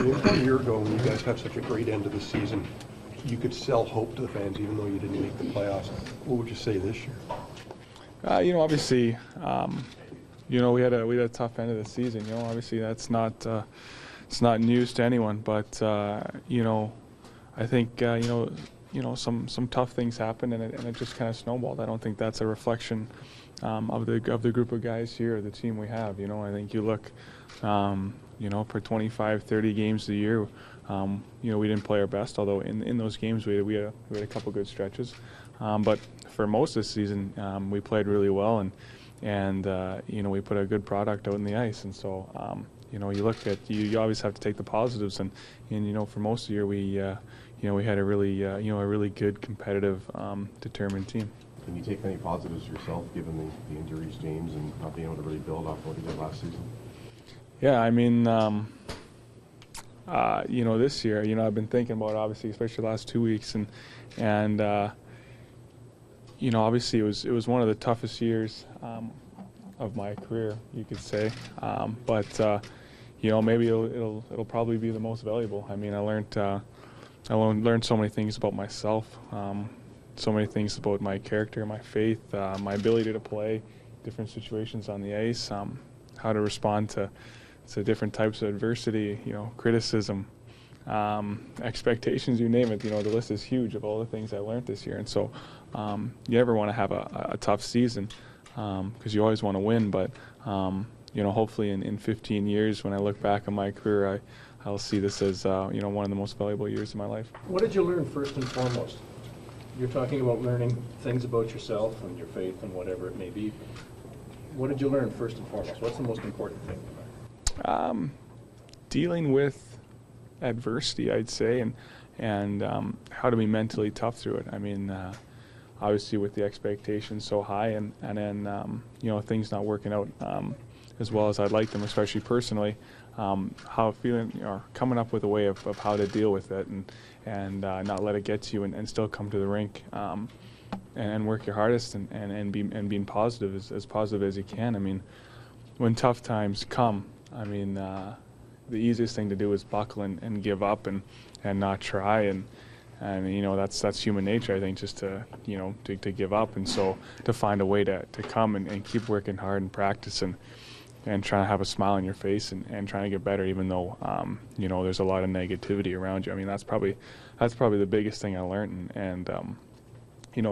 James, 1 year ago when you guys had such a great end to the season, you could sell hope to the fans even though you didn't make the playoffs. What would you say this year? Obviously, we had a tough end of the season. Obviously that's not it's not news to anyone. But I think some tough things happened and it just kind of snowballed. I don't think that's a reflection of the group of guys here, the team we have. I think you look, for 25, 30 games a year, we didn't play our best. Although in those games we had a couple good stretches. But for most of the season, we played really well and we put a good product out in the ice. And so, you look at you always have to take the positives. And for most of the year, we had a really good, competitive, determined team. Can you take any positives yourself, given the injuries, James, and not being able to really build off what you did last season? Yeah, this year, I've been thinking about, obviously, especially the last 2 weeks, and obviously it was one of the toughest years of my career, you could say. But maybe it'll probably be the most valuable. I learned so many things about myself, so many things about my character, my faith, my ability to play different situations on the ice, how to respond to different types of adversity, criticism, expectations, you name it. The list is huge of all the things I learned this year. And so you never want to have a tough season because you always want to win. But, hopefully in 15 years when I look back on my career, I'll see this as one of the most valuable years of my life. What did you learn first and foremost? You're talking about learning things about yourself and your faith and whatever it may be. What did you learn first and foremost? What's the most important thing? Dealing with adversity, I'd say, and how to be mentally tough through it. Obviously with the expectations so high and then things not working out as well as I'd like them, especially personally. How feeling, coming up with a way of how to deal with it and not let it get to you and still come to the rink and work your hardest and being positive, as positive as you can. When tough times come, the easiest thing to do is buckle and give up and not try and that's human nature, I think, just to give up. And so to find a way to come and keep working hard and practice and trying to have a smile on your face and trying to get better, even though there's a lot of negativity around you. That's probably the biggest thing I learned. And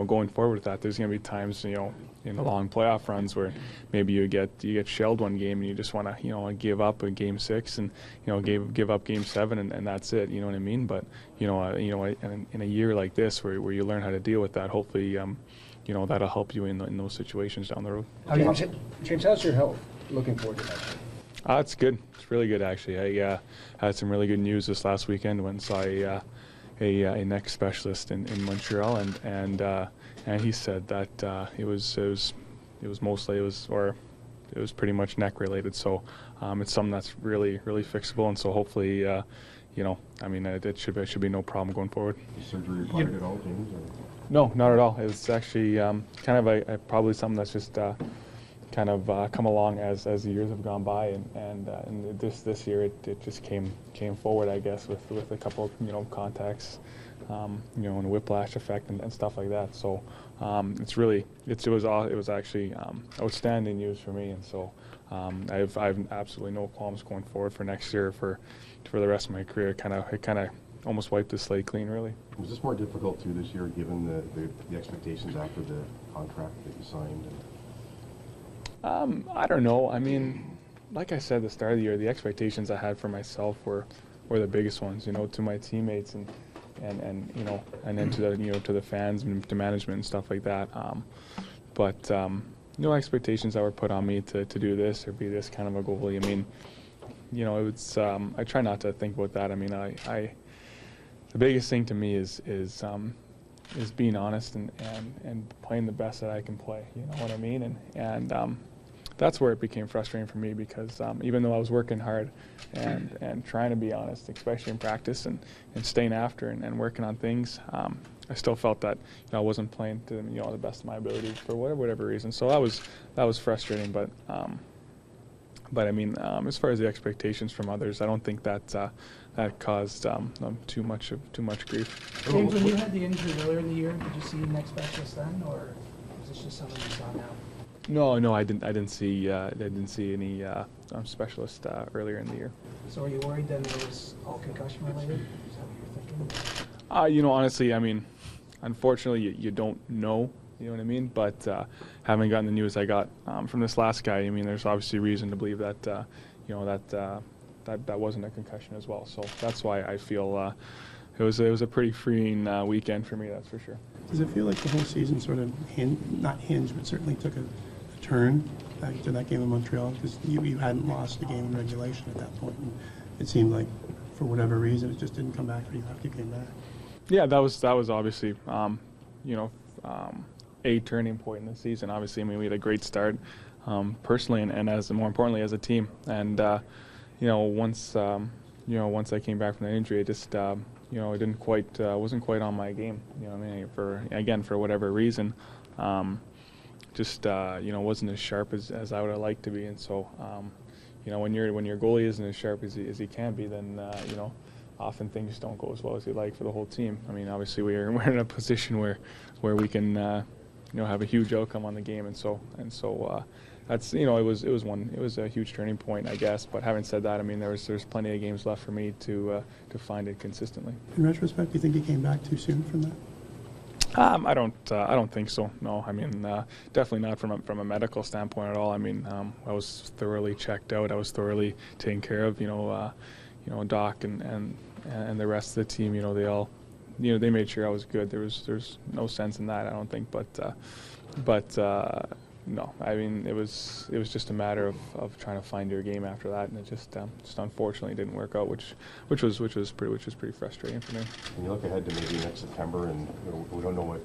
going forward with that, there's going to be times in the long playoff runs where maybe you get shelled one game and you just want to give up a game 6 and give up game 7 and that's it. You know what I mean? But in a year like this where you learn how to deal with that, hopefully that'll help you in those situations down the road. James, how's your health? Looking forward to that. It's good. It's really good, actually. I had some really good news this last weekend when I saw a neck specialist in Montreal, and he said that it was pretty much neck related. So it's something that's really fixable, and so hopefully it should be no problem going forward. Is surgery required at all, James? Or? No, not at all. It's actually kind of probably something that's just come along as the years have gone by, and this year it just came forward, I guess, with a couple of contacts, and a whiplash effect and stuff like that. So it was actually outstanding news for me, and so I've absolutely no qualms going forward for next year for the rest of my career. It kind of almost wiped the slate clean, really. Was this more difficult too this year, given the expectations after the contract that you signed? I don't know. Like I said at the start of the year, the expectations I had for myself were the biggest ones. To my teammates and then to the fans and to management and stuff like that. But no expectations that were put on me to do this or be this kind of a goalie. It's I try not to think about that. The biggest thing to me is being honest and playing the best that I can play. You know what I mean? And that's where it became frustrating for me because even though I was working hard and trying to be honest, especially in practice and staying after and working on things, I still felt that I wasn't playing to the best of my ability for whatever reason. So that was frustrating, but But I mean, as far as the expectations from others, I don't think that that caused too much grief. James, when you had the injury earlier in the year, did you see an next specialist then, or is this just something you saw now? No, I didn't see any specialist earlier in the year. So are you worried then it was all concussion related? Is that what you're thinking? You know, honestly, I mean, unfortunately, you don't know. You know what I mean? But having gotten the news I got from this last guy, I mean, there's obviously reason to believe that you know that wasn't a concussion as well. So that's why I feel it was a pretty freeing weekend for me. That's for sure. Does it feel like the whole season sort of not hinged, but certainly took a turn after that game in Montreal? Because you hadn't lost a game in regulation at that point, and it seemed like for whatever reason it just didn't come back for you after you came back. Yeah, that was obviously you know. A turning point in the season. Obviously, I mean, we had a great start personally, and as more importantly as a team. And you know, once I came back from the injury, it just you know, it didn't quite wasn't quite on my game. You know what I mean? For whatever reason, just you know, wasn't as sharp as I would have liked to be. And so you know, when your goalie isn't as sharp as he can be, then you know, often things don't go as well as you'd like for the whole team. I mean, obviously we're in a position where we can you know, have a huge outcome on the game, and so that's, you know, it was a huge turning point, I guess. But having said that, I mean, there's plenty of games left for me to find it consistently. In retrospect, do you think you came back too soon from that? I don't think so. No, I mean, definitely not from a medical standpoint at all. I mean, I was thoroughly checked out. I was thoroughly taken care of. You know, Doc and the rest of the team. You know, they all, you know, they made sure I was good. There's no sense in that, I don't think. But no, I mean, it was just a matter of trying to find your game after that, and it just unfortunately didn't work out, which was pretty frustrating for me. When you look ahead to maybe next September, and you know, we don't know what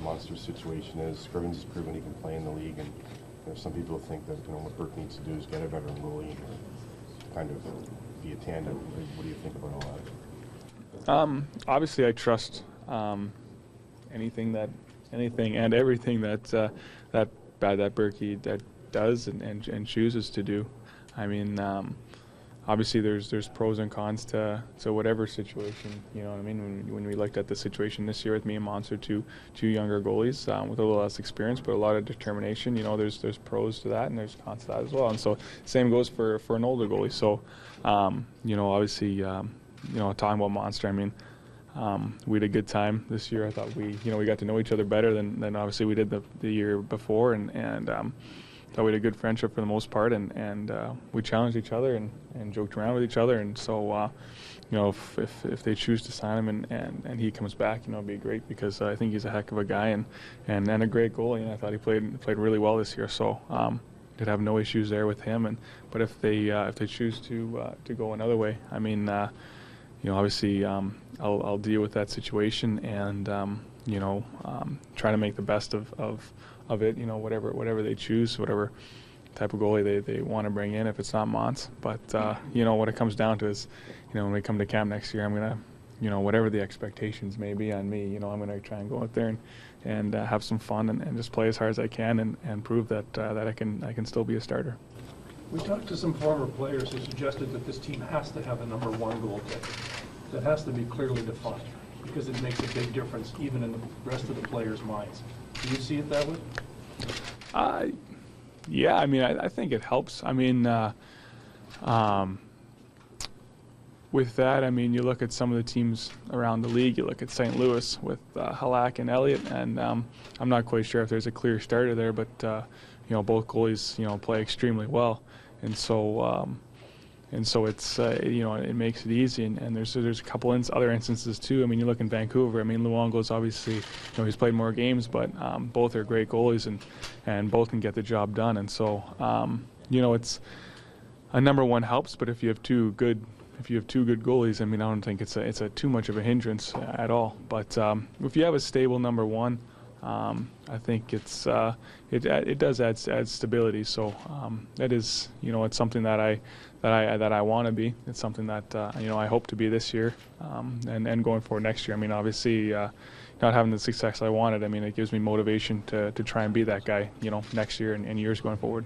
Monster's situation is. Scrivens has proven he can play in the league, and you know, some people think that, you know, what Burke needs to do is get a veteran goalie or kind of be a tandem. What do you think about all that? Obviously, I trust anything and everything that Berkey does and chooses to do. I mean, obviously there's pros and cons to whatever situation. You know what I mean? When we looked at the situation this year with me and Monster, two younger goalies with a little less experience but a lot of determination. You know, there's pros to that and there's cons to that as well. And so same goes for an older goalie. So you know, obviously. You know, talking about Monster, I mean, we had a good time this year. I thought we got to know each other better than obviously we did the year before, and thought we had a good friendship for the most part, and we challenged each other and joked around with each other, and so you know, if they choose to sign him and he comes back, you know, it'd be great, because I think he's a heck of a guy and a great goalie, and I thought he played really well this year. So could have no issues there with him, but if they choose to go another way, I mean. You know, obviously, I'll deal with that situation and you know, try to make the best of it. You know, whatever they choose, whatever type of goalie they want to bring in, if it's not Mons. But you know, what it comes down to is, you know, when we come to camp next year, I'm gonna, you know, whatever the expectations may be on me, you know, I'm gonna try and go out there and have some fun and just play as hard as I can and prove that I can still be a starter. We talked to some former players who suggested that this team has to have a number one goaltender. That has to be clearly defined, because it makes a big difference even in the rest of the players' minds. Do you see it that way? Yeah, I mean, I think it helps. I mean, with that, I mean, you look at some of the teams around the league. You look at St. Louis with Halak and Elliott, and I'm not quite sure if there's a clear starter there, but you know, both goalies, you know, play extremely well, and so it's you know, it makes it easy, and there's a couple other instances too. I mean, you look in Vancouver. I mean, Luongo's obviously, you know, he's played more games, but both are great goalies and both can get the job done. And so you know, it's a number one helps, but if you have two good goalies, I mean, I don't think it's a too much of a hindrance at all. But if you have a stable number one, I think it does add stability. So that is, you know, it's something that I want to be. It's something that you know, I hope to be this year, and going forward next year. I mean, obviously, not having the success I wanted, I mean, it gives me motivation to try and be that guy, you know, next year and years going forward.